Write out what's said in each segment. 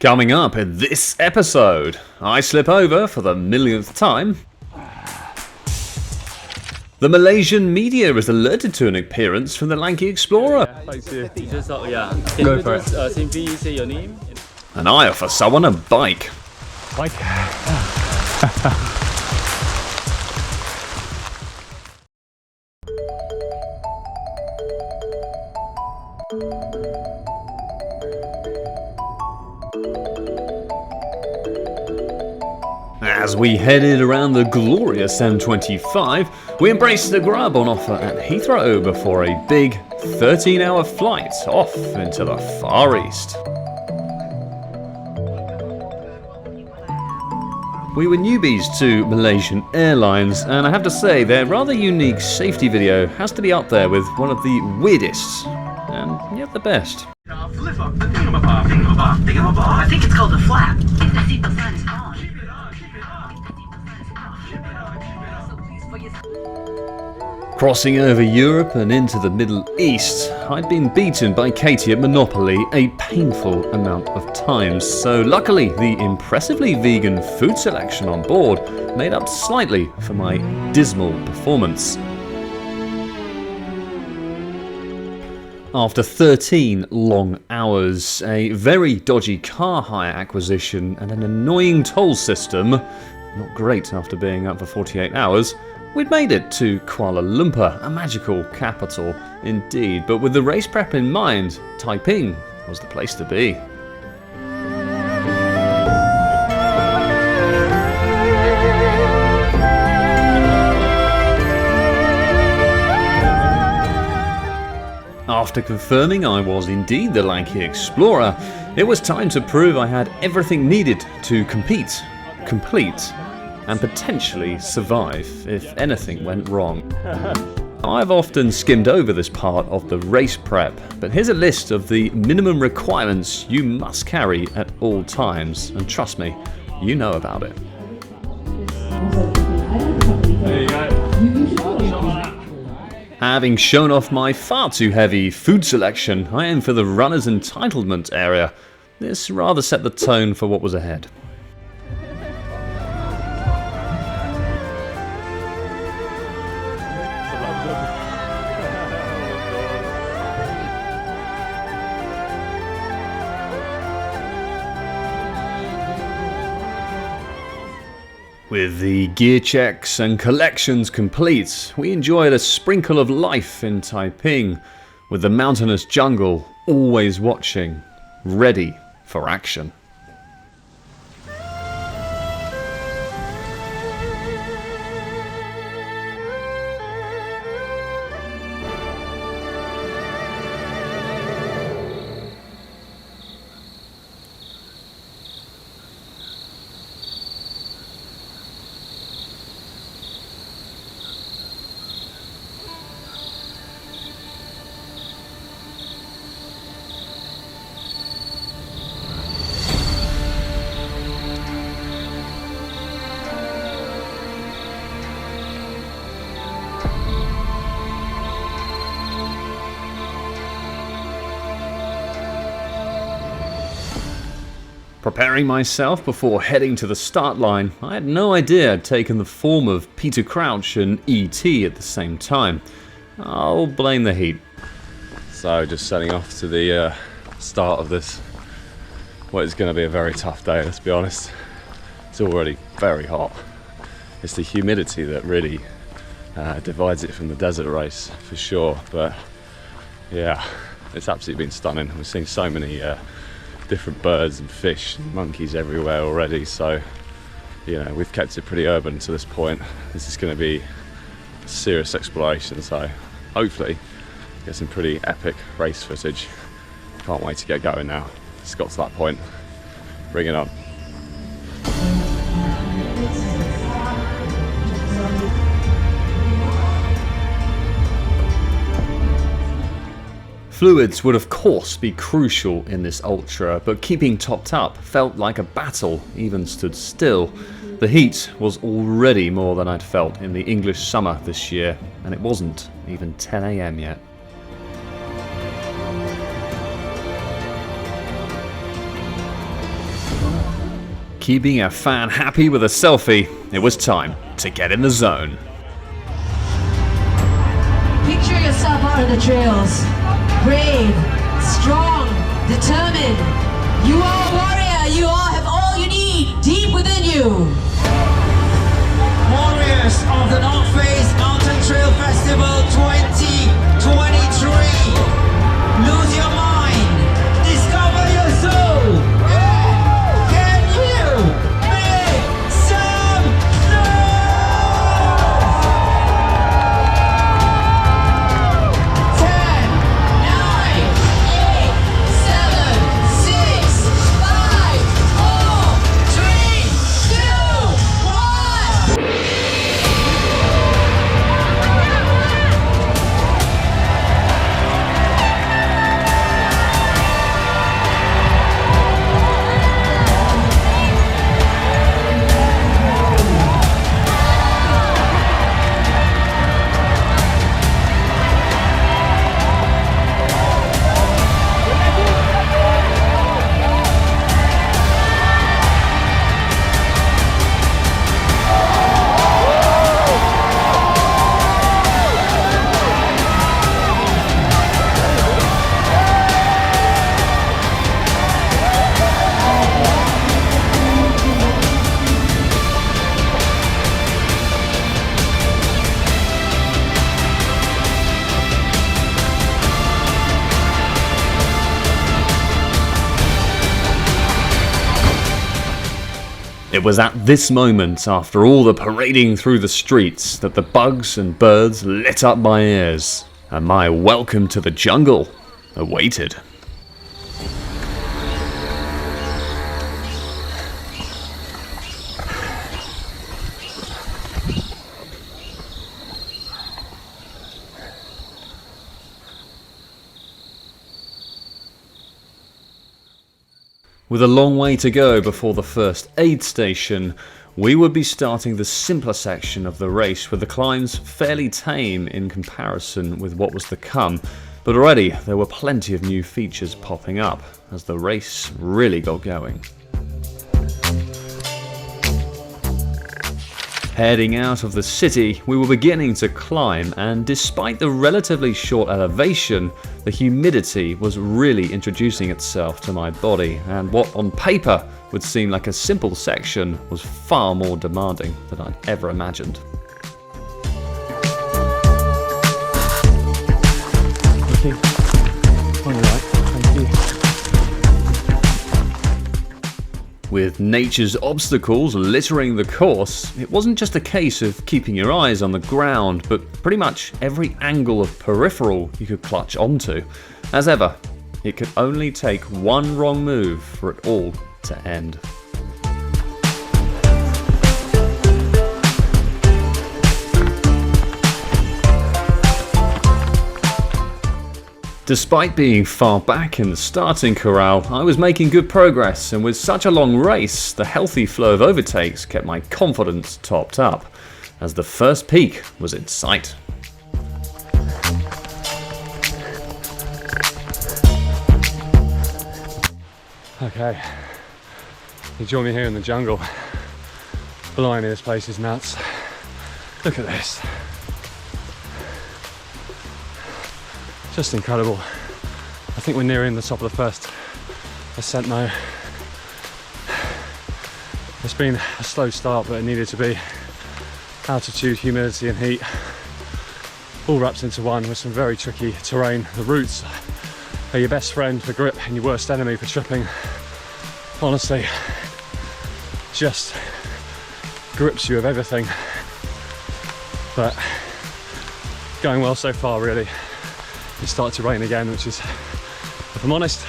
Coming up in this episode, I slip over for the millionth time. The Malaysian media is alerted to an appearance from the lanky explorer. Go for it. Simply say your name. And I offer someone a bike. Bike. As we headed around the glorious M25, we embraced the grub on offer at Heathrow before a big 13-hour flight off into the Far East. We were newbies to Malaysian Airlines, and I have to say their rather unique safety video has to be up there with one of the weirdest, and yet the best. I think it's called a flap. If the seatbelt sign is on. Crossing over Europe and into the Middle East, I'd been beaten by Katie at Monopoly a painful amount of times, so luckily the impressively vegan food selection on board made up slightly for my dismal performance. After 13 long hours, a very dodgy car hire acquisition and an annoying toll system, not great after being up for 48 hours, we'd made it to Kuala Lumpur, a magical capital indeed, but with the race prep in mind, Taiping was the place to be. After confirming I was indeed the lanky explorer, it was time to prove I had everything needed to compete, complete, and potentially survive if anything went wrong. I've often skimmed over this part of the race prep, but here's a list of the minimum requirements you must carry at all times, and trust me, you know about it. There you go. Having shown off my far too heavy food selection, I aim for the runner's entitlement area. This rather set the tone for what was ahead. With the gear checks and collections complete, we enjoyed a sprinkle of life in Taiping, with the mountainous jungle always watching, ready for action. Preparing myself before heading to the start line, I had no idea I'd taken the form of Peter Crouch and E.T. at the same time. I'll blame the heat. So just setting off to the start of this, what is going to be a very tough day, let's be honest. It's already very hot. It's the humidity that really divides it from the desert race, for sure. But yeah, it's absolutely been stunning. We've seen so many different birds and fish and monkeys everywhere already, so you know, we've kept it pretty urban to this point. This is going to be serious exploration, so hopefully get some pretty epic race footage. Can't wait to get going now. It's got to that point. Bring it on. Fluids would of course be crucial in this ultra, but keeping topped up felt like a battle, even stood still. The heat was already more than I'd felt in the English summer this year, and it wasn't even 10 AM yet. Keeping a fan happy with a selfie, it was time to get in the zone. Picture yourself out on the trails. Brave, strong, determined. You are a warrior. You all have all you need deep within you. Warriors of the North Face Mountain Trail Festival 2023. Lose your mind. Discover your soul. Can you make some noise? 10, 9, 8, 7, 6, 5, 4, 3, 2, 1. It was at this moment, after all the parading through the streets, that the bugs and birds lit up my ears, and my welcome to the jungle awaited. With a long way to go before the first aid station, we would be starting the simpler section of the race with the climbs fairly tame in comparison with what was to come, but already there were plenty of new features popping up as the race really got going. Heading out of the city, we were beginning to climb, and despite the relatively short elevation, the humidity was really introducing itself to my body, and what on paper would seem like a simple section was far more demanding than I'd ever imagined. Okay. All right. Thank you. With nature's obstacles littering the course, it wasn't just a case of keeping your eyes on the ground, but pretty much every angle of peripheral you could clutch onto. As ever, it could only take one wrong move for it all to end. Despite being far back in the starting corral, I was making good progress, and with such a long race, the healthy flow of overtakes kept my confidence topped up, as the first peak was in sight. Okay, you join me here in the jungle. Blimey, this place is nuts. Look at this. Just incredible. I think we're nearing the top of the first ascent now. It's been a slow start, but it needed to be. Altitude, humidity and heat all wrapped into one with some very tricky terrain. The roots are your best friend for grip and your worst enemy for tripping. Honestly, just grips you of everything. But going well so far, really. It started to rain again, which is, if I'm honest,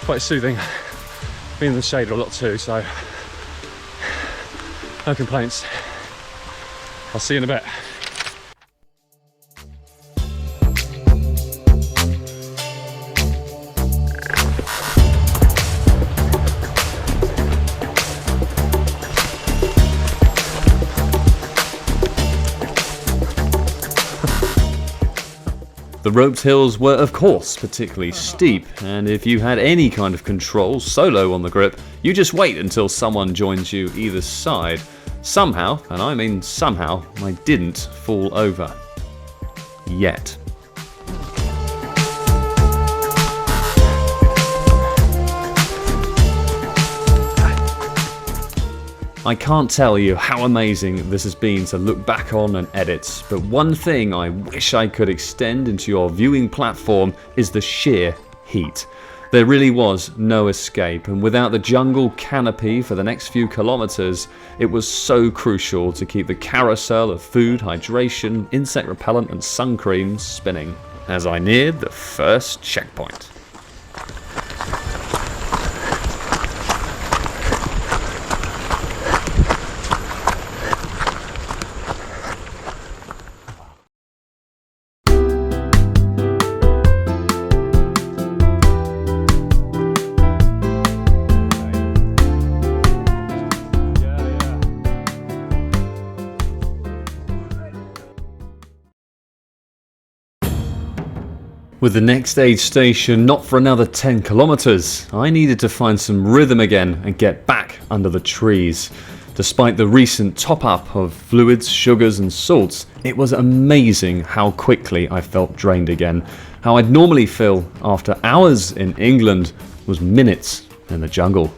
quite soothing. Being in the shade a lot too, so no complaints. I'll see you in a bit. The roped hills were of course particularly steep, and if you had any kind of control solo on the grip, you just wait until someone joins you either side. Somehow, and I mean somehow, I didn't fall over. Yet. I can't tell you how amazing this has been to look back on and edit, but one thing I wish I could extend into your viewing platform is the sheer heat. There really was no escape, and without the jungle canopy for the next few kilometers, it was so crucial to keep the carousel of food, hydration, insect repellent and sun cream spinning as I neared the first checkpoint. With the next aid station not for another 10 kilometers, I needed to find some rhythm again and get back under the trees. Despite the recent top up of fluids, sugars and salts, it was amazing how quickly I felt drained again. How I'd normally feel after hours in England was minutes in the jungle.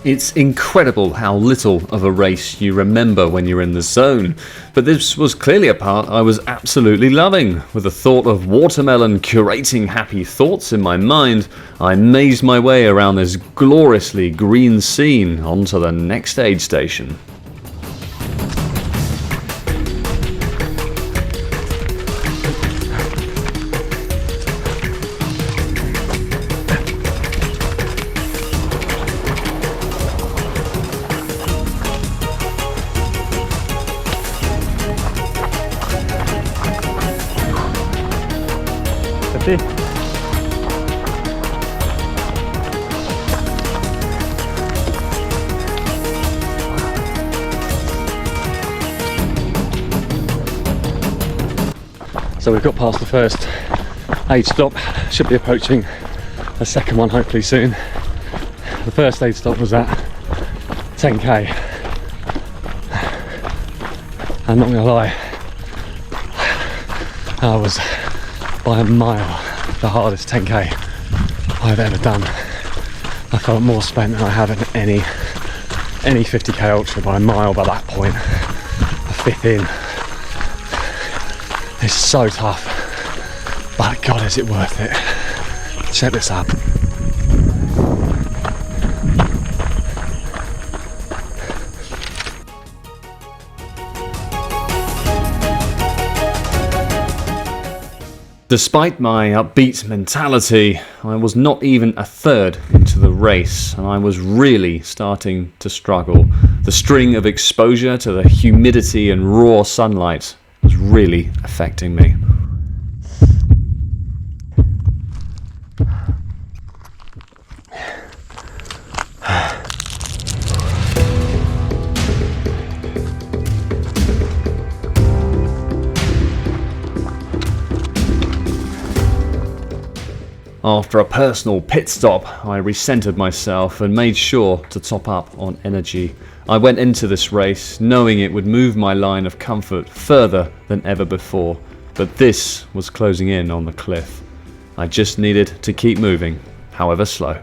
It's incredible how little of a race you remember when you're in the zone, but this was clearly a part I was absolutely loving. With the thought of watermelon curating happy thoughts in my mind, I mazed my way around this gloriously green scene onto the next aid station. So we've got past the first aid stop, should be approaching a second one hopefully soon. The first aid stop was at 10k. I'm not gonna lie, I was by a mile the hardest 10k I've ever done. I felt more spent than I have in any 50k ultra by a mile by that point. A fifth in. It's so tough, but God is it worth it. Check this out. Despite my upbeat mentality, I was not even a third into the race, and I was really starting to struggle. The string of exposure to the humidity and raw sunlight was really affecting me. After a personal pit stop, I recentered myself and made sure to top up on energy. I went into this race knowing it would move my line of comfort further than ever before, but this was closing in on the cliff. I just needed to keep moving, however slow.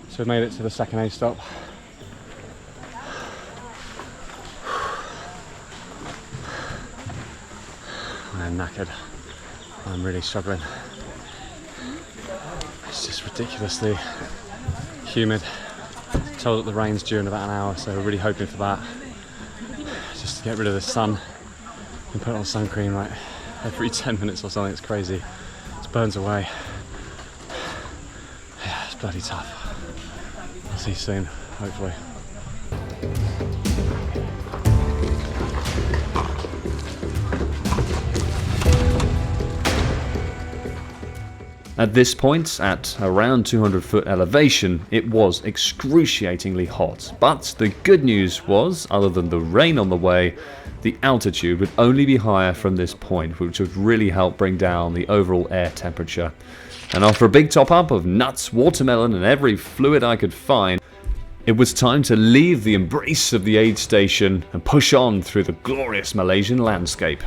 So we've made it to the second aid stop. And knackered. I'm really struggling. It's just ridiculously humid. Told that the rain's due in about an hour, so we're really hoping for that. Just to get rid of the sun and put on sun cream like every 10 minutes or something. It's crazy. It burns away. Yeah, it's bloody tough. I'll see you soon, hopefully. At this point, at around 200 foot elevation, it was excruciatingly hot. But the good news was, other than the rain on the way, the altitude would only be higher from this point, which would really help bring down the overall air temperature. And after a big top up of nuts, watermelon and every fluid I could find, it was time to leave the embrace of the aid station and push on through the glorious Malaysian landscape.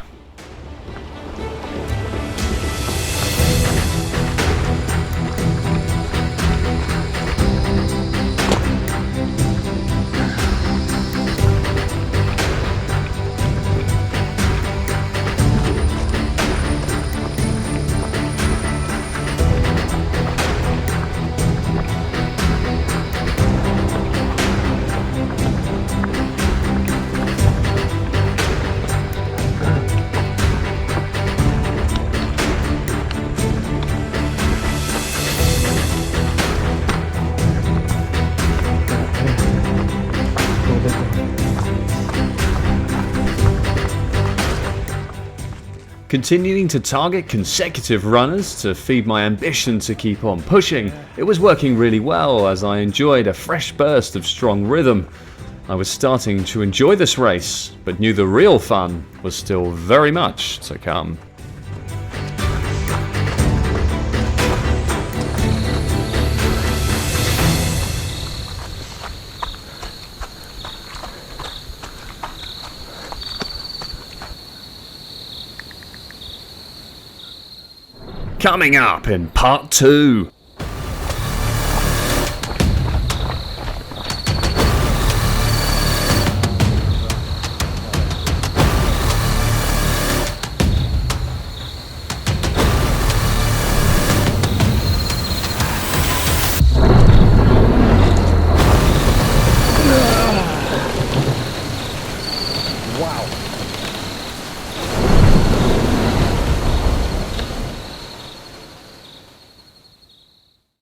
Continuing to target consecutive runners to feed my ambition to keep on pushing, it was working really well as I enjoyed a fresh burst of strong rhythm. I was starting to enjoy this race, but knew the real fun was still very much to come. Coming up in part 2.